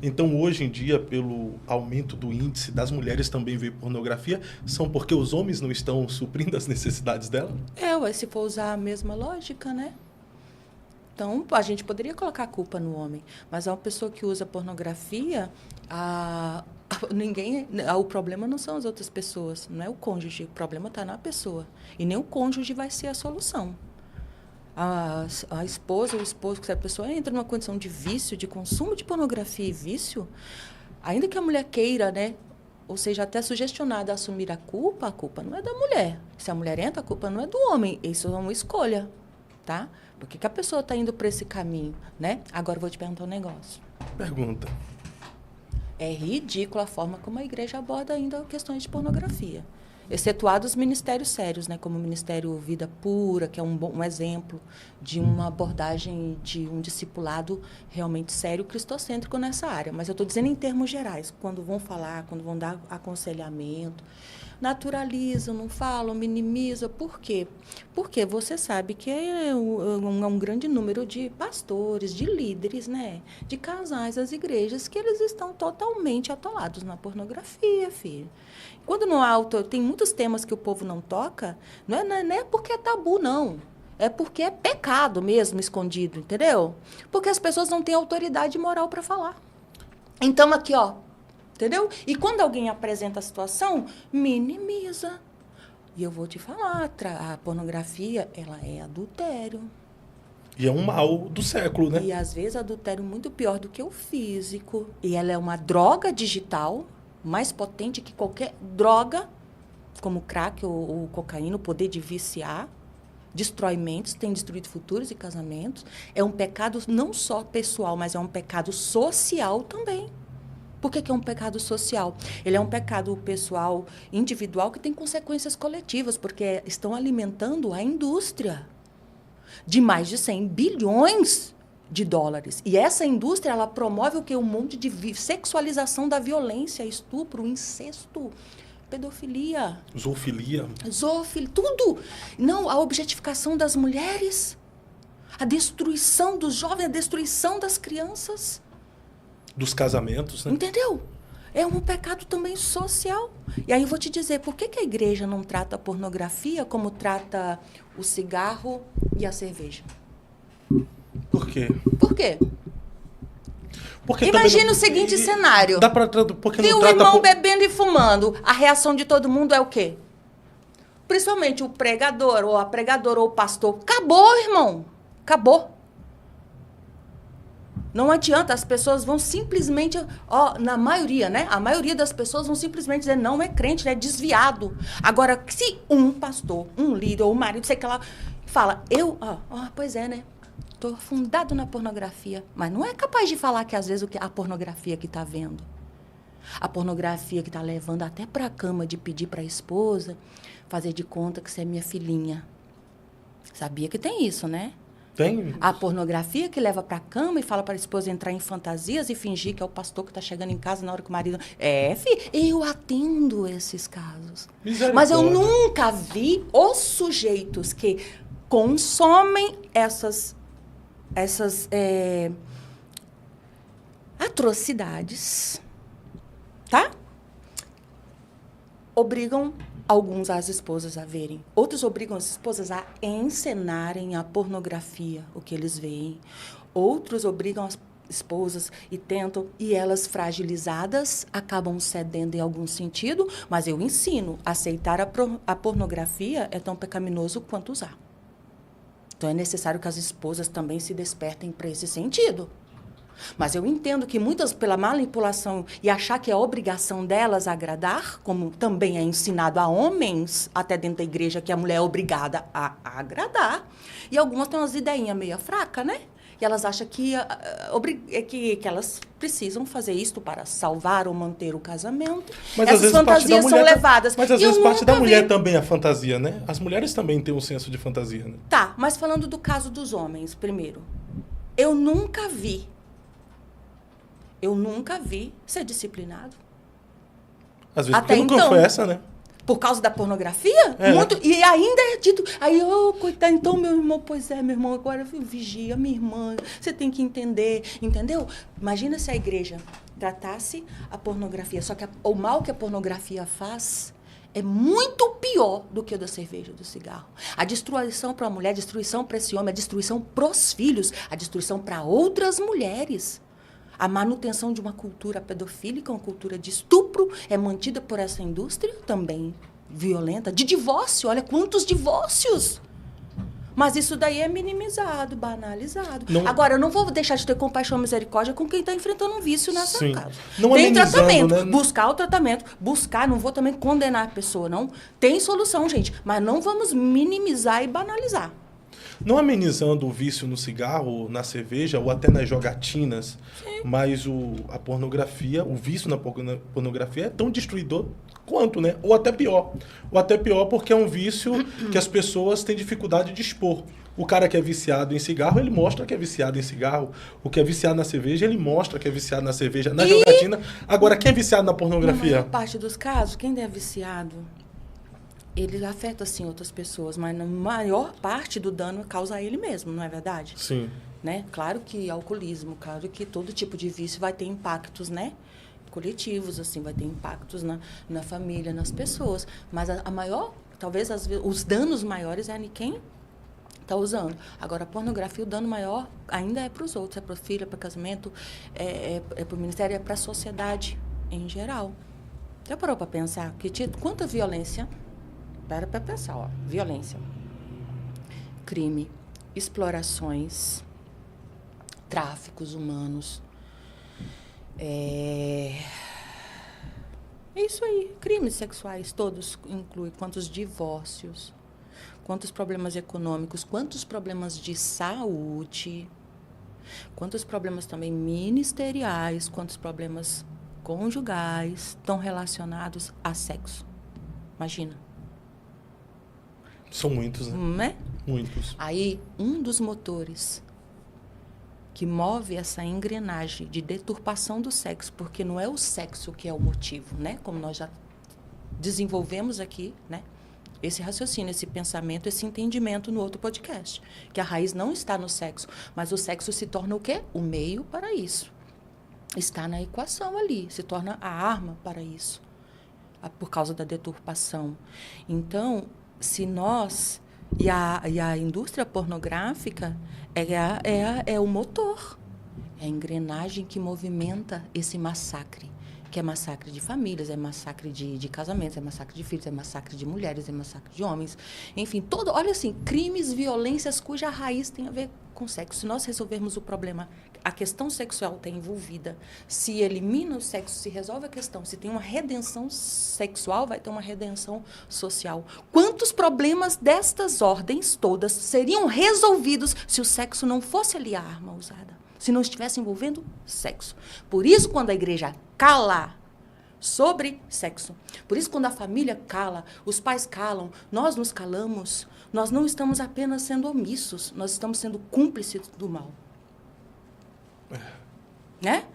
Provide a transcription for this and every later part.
Então, hoje em dia, pelo aumento do índice das mulheres também ver pornografia, são porque os homens não estão suprindo as necessidades dela? Ué, se for usar a mesma lógica, né? Então, a gente poderia colocar a culpa no homem, mas a pessoa que usa pornografia, o problema não são as outras pessoas, não é o cônjuge, o problema está na pessoa. E nem o cônjuge vai ser a solução. A esposa, o esposo, se a pessoa entra numa condição de vício, de consumo de pornografia e vício, ainda que a mulher queira, né? Ou seja, até sugestionada a assumir a culpa não é da mulher. Se a mulher entra, a culpa não é do homem. Isso é uma escolha, tá? Por que a pessoa está indo para esse caminho, né? Agora eu vou te perguntar um negócio. Pergunta. É ridícula a forma como a igreja aborda ainda questões de pornografia. Excetuados os ministérios sérios, né, como o Ministério Vida Pura, que é um exemplo de uma abordagem de um discipulado realmente sério, cristocêntrico nessa área. Mas eu estou dizendo em termos gerais, quando vão falar, quando vão dar aconselhamento, naturalizam, não falam, minimizam. Por quê? Porque você sabe que é um grande número de pastores, de líderes, né, de casais das igrejas, que eles estão totalmente atolados na pornografia, filho. Quando não há tem muitos temas que o povo não toca, não é porque é tabu, não. É porque é pecado mesmo escondido, entendeu? Porque as pessoas não têm autoridade moral para falar. Então, aqui, ó, entendeu? E quando alguém apresenta a situação, minimiza. E eu vou te falar, a pornografia, ela é adultério. E é um mal do século, né? E, às vezes, adultério muito pior do que o físico. E ela é uma droga digital, mais potente que qualquer droga, como crack ou cocaína, o poder de viciar, destrói mentes, tem destruído futuros e casamentos. É um pecado não só pessoal, mas é um pecado social também. Por que é um pecado social? Ele é um pecado pessoal, individual, que tem consequências coletivas, porque estão alimentando a indústria de mais de 100 bilhões de dólares. E essa indústria, ela promove o quê? Um monte de sexualização da violência, estupro, incesto, pedofilia. Zoofilia. Tudo. Não, a objetificação das mulheres, a destruição dos jovens, a destruição das crianças. Dos casamentos, né? Entendeu? É um pecado também social. E aí eu vou te dizer, por que a igreja não trata a pornografia como trata o cigarro e a cerveja? Por quê? Por quê? Porque imagina o seguinte cenário. Dá pra, porque viu não o trata irmão bebendo e fumando. A reação de todo mundo é o quê? Principalmente o pregador, ou a pregadora, ou o pastor. Acabou, irmão. Acabou. Não adianta, as pessoas vão simplesmente, na maioria, né? A maioria das pessoas vão simplesmente dizer, não é crente, é desviado. Agora, se um pastor, um líder, ou um marido, sei que ela fala, pois é, né? Estou afundado na pornografia. Mas não é capaz de falar que, às vezes, a pornografia que está vendo. A pornografia que está levando até para a cama de pedir para a esposa fazer de conta que você é minha filhinha. Sabia que tem isso, né? Tem. A pornografia que leva para a cama e fala para a esposa entrar em fantasias e fingir que é o pastor que está chegando em casa na hora que o marido... eu atendo esses casos. Mas eu nunca vi os sujeitos que consomem essas atrocidades, tá? Obrigam alguns as esposas a verem. Outros obrigam as esposas a encenarem a pornografia, o que eles veem. Outros obrigam as esposas e tentam, e elas fragilizadas acabam cedendo em algum sentido, mas eu ensino, aceitar a pornografia é tão pecaminoso quanto usar. Então, é necessário que as esposas também se despertem para esse sentido. Mas eu entendo que muitas, pela manipulação e achar que é obrigação delas agradar, como também é ensinado a homens, até dentro da igreja, que a mulher é obrigada a agradar. E algumas têm umas ideinhas meio fracas, né? E elas acham que elas precisam fazer isto para salvar ou manter o casamento. Mas, essas fantasias são levadas. Mas às vezes parte da mulher também é fantasia, né? As mulheres também têm um senso de fantasia, né? Tá, mas falando do caso dos homens, primeiro. Eu nunca vi ser disciplinado. Às vezes porque não confessa, né? Por causa da pornografia? Muito, e ainda é dito... Aí, coitado, então, meu irmão, pois é, meu irmão, agora vigia, minha irmã, você tem que entender, entendeu? Imagina se a igreja tratasse a pornografia, só que o mal que a pornografia faz é muito pior do que o da cerveja, do cigarro. A destruição para a mulher, a destruição para esse homem, a destruição para os filhos, a destruição para outras mulheres. A manutenção de uma cultura pedofílica, uma cultura de estupro, é mantida por essa indústria também violenta. De divórcio, olha quantos divórcios! Mas isso daí é minimizado, banalizado. Não, agora, eu não vou deixar de ter compaixão e misericórdia com quem está enfrentando um vício nessa casa. Não tem tratamento, né? Buscar o tratamento, buscar, não vou também condenar a pessoa, não. Tem solução, gente, mas não vamos minimizar e banalizar. Não amenizando o vício no cigarro, na cerveja ou até nas jogatinas, sim, mas a pornografia, o vício na pornografia é tão destruidor quanto, né? Ou até pior. Ou até pior porque é um vício que as pessoas têm dificuldade de expor. O cara que é viciado em cigarro, ele mostra que é viciado em cigarro. O que é viciado na cerveja, ele mostra que é viciado na cerveja. Na jogatina. Agora, quem é viciado na pornografia? Na maior parte dos casos, quem é viciado, ele afeta, sim, outras pessoas, mas na maior parte do dano causa a ele mesmo, não é verdade? Sim. Né? Claro que alcoolismo, claro que todo tipo de vício vai ter impactos, né? Coletivos, assim, vai ter impactos na família, nas pessoas. Mas a maior, talvez os danos maiores é de quem está usando. Agora, a pornografia, o dano maior ainda é para os outros, é para o filho, é para o casamento, é para o ministério, é para a sociedade em geral. Já parou para pensar quanta violência? Para pensar, ó, violência, crime, explorações, tráficos humanos, é isso aí, crimes sexuais, todos incluem quantos divórcios, quantos problemas econômicos, quantos problemas de saúde, quantos problemas também ministeriais, quantos problemas conjugais estão relacionados a sexo. Imagina. São muitos, né? Muitos. Aí, um dos motores que move essa engrenagem de deturpação do sexo, porque não é o sexo que é o motivo, né? Como nós já desenvolvemos aqui, né? Esse raciocínio, esse pensamento, esse entendimento no outro podcast. Que a raiz não está no sexo, mas o sexo se torna o quê? O meio para isso. Está na equação ali, se torna a arma para isso, por causa da deturpação. Então, se nós... E a indústria pornográfica é o motor, é a engrenagem que movimenta esse massacre, que é massacre de famílias, é massacre de casamentos, é massacre de filhos, é massacre de mulheres, é massacre de homens. Enfim, olha assim, crimes, violências cuja raiz tem a ver com sexo. Se nós resolvermos o problema, a questão sexual está envolvida, se elimina o sexo, se resolve a questão, se tem uma redenção sexual, vai ter uma redenção social. Quantos problemas destas ordens todas seriam resolvidos se o sexo não fosse ali a arma usada? Se não estivesse envolvendo sexo. Por isso, quando a igreja cala sobre sexo, por isso, quando a família cala, os pais calam, nós nos calamos, nós não estamos apenas sendo omissos, nós estamos sendo cúmplices do mal. Né?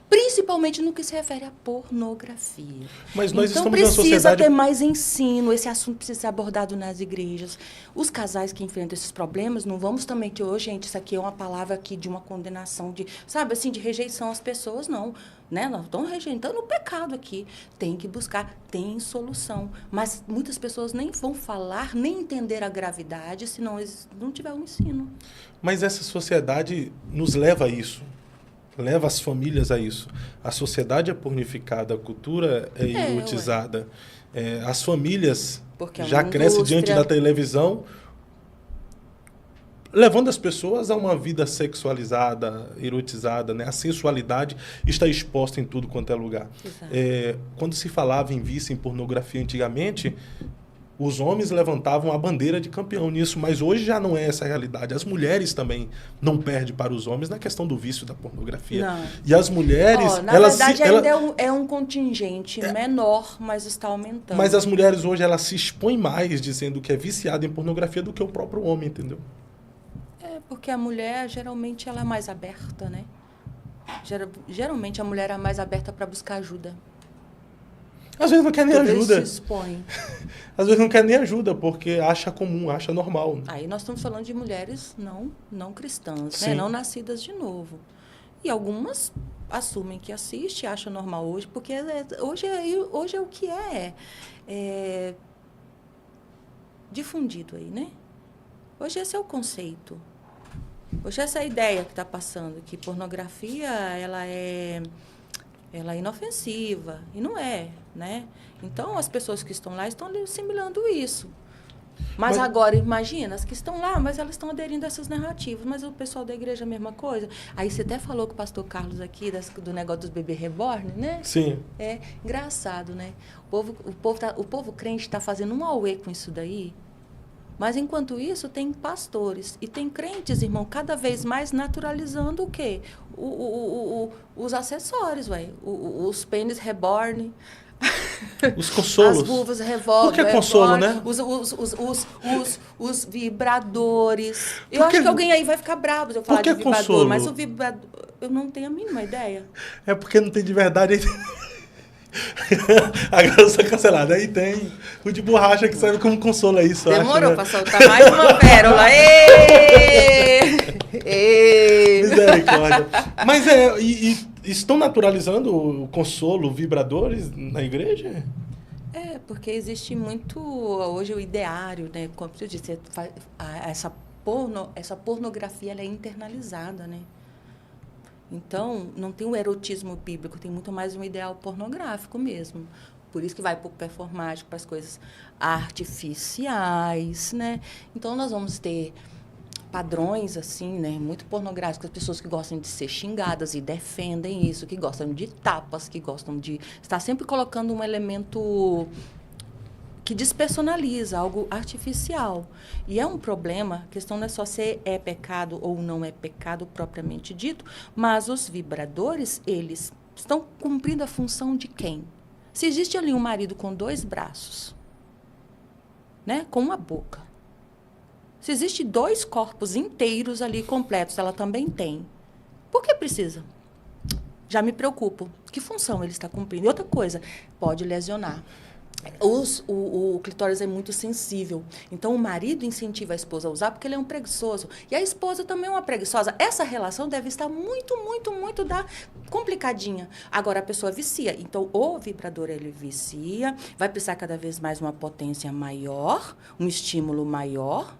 Principalmente no que se refere à pornografia. Mas nós então, estamos numa sociedade... precisa ter mais ensino, esse assunto precisa ser abordado nas igrejas. Os casais que enfrentam esses problemas, não vamos também que hoje, gente, isso aqui é uma palavra aqui de uma condenação, de, sabe, assim, de rejeição às pessoas, não. Né? Nós estamos rejeitando o pecado aqui. Tem que buscar, tem solução. Mas muitas pessoas nem vão falar, nem entender a gravidade, se não tiver um ensino. Mas essa sociedade nos leva a isso. Leva as famílias a isso. A sociedade é pornificada, a cultura é erotizada. As famílias já crescem diante da televisão, levando as pessoas a uma vida sexualizada, erotizada. Né? A sensualidade está exposta em tudo quanto é lugar. Quando se falava em vício, em pornografia antigamente, os homens levantavam a bandeira de campeão nisso, mas hoje já não é essa a realidade. As mulheres também não perdem para os homens na questão do vício da pornografia. Não. E as mulheres... na verdade, ainda é um contingente menor, mas está aumentando. Mas as mulheres hoje, elas se expõem mais dizendo que é viciada em pornografia do que o próprio homem, entendeu? Porque a mulher, geralmente, ela é mais aberta, né? Geralmente, a mulher é mais aberta para buscar ajuda. Às vezes não quer nem ajuda. Se expõe. Às vezes não quer nem ajuda, porque acha comum, acha normal. Aí nós estamos falando de mulheres não cristãs, Sim. né? Não nascidas de novo. E algumas assumem que assiste, acham normal hoje, porque hoje é o que é difundido aí, né? Hoje esse é o conceito. Hoje essa é a ideia que está passando, que pornografia ela é inofensiva, e não é, né? Então, as pessoas que estão lá estão assimilando isso. Mas agora, imagina, as que estão lá, mas elas estão aderindo a essas narrativas, mas o pessoal da igreja é a mesma coisa. Aí você até falou com o pastor Carlos aqui, do negócio dos bebês reborn, né? Sim. É engraçado, né? O povo crente está fazendo um auê com isso daí, mas, enquanto isso, tem pastores e tem crentes, irmão, cada vez mais naturalizando o quê? Os acessórios, ué. Os pênis reborn. Os consolos. As vulvas reborn. Por que consolo, né? Os vibradores. Eu acho que alguém aí vai ficar bravo se eu falar de vibrador. Consolo? Mas o vibrador... Eu não tenho a mínima ideia. É porque não tem de verdade... Agora eu sou cancelada. Aí tem o de borracha que serve como consolo aí só. Demorou pra soltar mais uma pérola. Misericórdia. Mas estão naturalizando o consolo, vibradores na igreja? É, porque existe muito hoje o ideário, né? Como eu disse, essa pornografia ela é internalizada, né? Então, não tem o erotismo bíblico, tem muito mais um ideal pornográfico mesmo. Por isso que vai para o performático, para as coisas artificiais, né? Então, nós vamos ter padrões, assim, né? Muito pornográficos, as pessoas que gostam de ser xingadas e defendem isso, que gostam de tapas, que gostam de estar sempre colocando um elemento que despersonaliza, algo artificial. E é um problema, a questão não é só se é pecado ou não é pecado propriamente dito, mas os vibradores, eles estão cumprindo a função de quem? Se existe ali um marido com 2 braços, né, com uma boca, se existe 2 corpos inteiros ali completos, ela também tem. Por que precisa? Já me preocupo. Que função ele está cumprindo? E outra coisa, pode lesionar. O clitóris é muito sensível. Então, o marido incentiva a esposa a usar porque ele é um preguiçoso. E a esposa também é uma preguiçosa. Essa relação deve estar muito complicadinha. Agora, a pessoa vicia. Então, o vibrador, ele vicia. Vai precisar cada vez mais uma potência maior, um estímulo maior.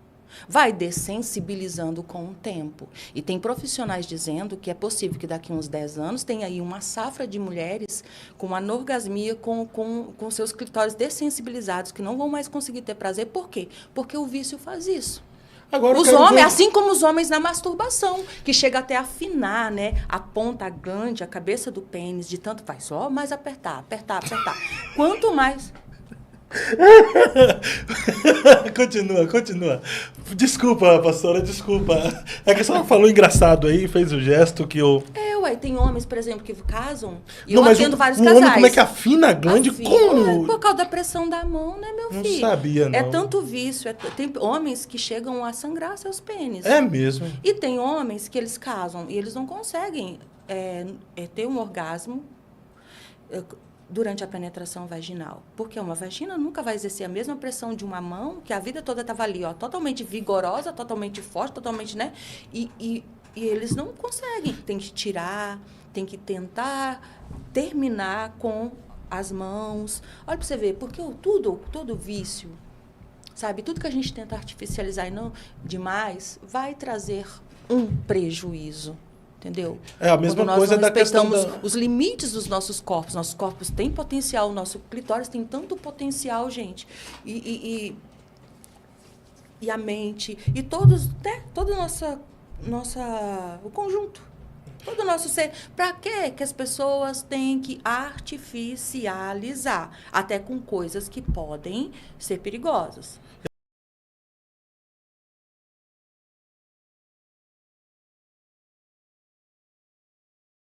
Vai dessensibilizando com o tempo. E tem profissionais dizendo que é possível que daqui a uns 10 anos tenha aí uma safra de mulheres com anorgasmia, com seus clitóris dessensibilizados, que não vão mais conseguir ter prazer. Por quê? Porque o vício faz isso. Agora, os homens, assim como os homens na masturbação, que chega até a afinar, né? A ponta, a glande, a cabeça do pênis, de tanto vai só mais apertar. Quanto mais... Continua. Desculpa, pastora, desculpa. É que a senhora falou engraçado aí, fez o gesto que eu... Ué, tem homens, por exemplo, que casam e não, eu atendo vários casais. Homem, como é que afina a glande? Como? Por causa da pressão da mão, né, meu filho? Não sabia, não. É tanto vício. Tem homens que chegam a sangrar seus pênis. É mesmo? E tem homens que eles casam e eles não conseguem ter um orgasmo durante a penetração vaginal. Porque uma vagina nunca vai exercer a mesma pressão de uma mão, que a vida toda estava ali, ó, totalmente vigorosa, totalmente forte, totalmente, né? E eles não conseguem. Tem que tirar, tem que tentar terminar com as mãos. Olha para você ver, porque todo vício, sabe? Tudo que a gente tenta artificializar e não demais, vai trazer um prejuízo. Entendeu? É a mesma coisa da questão da... os limites dos nossos corpos. Nossos corpos têm potencial, o nosso clitóris tem tanto potencial, gente. E a mente, e todos, né? Todo o conjunto, todo o nosso ser. Para quê que as pessoas têm que artificializar? Até com coisas que podem ser perigosas.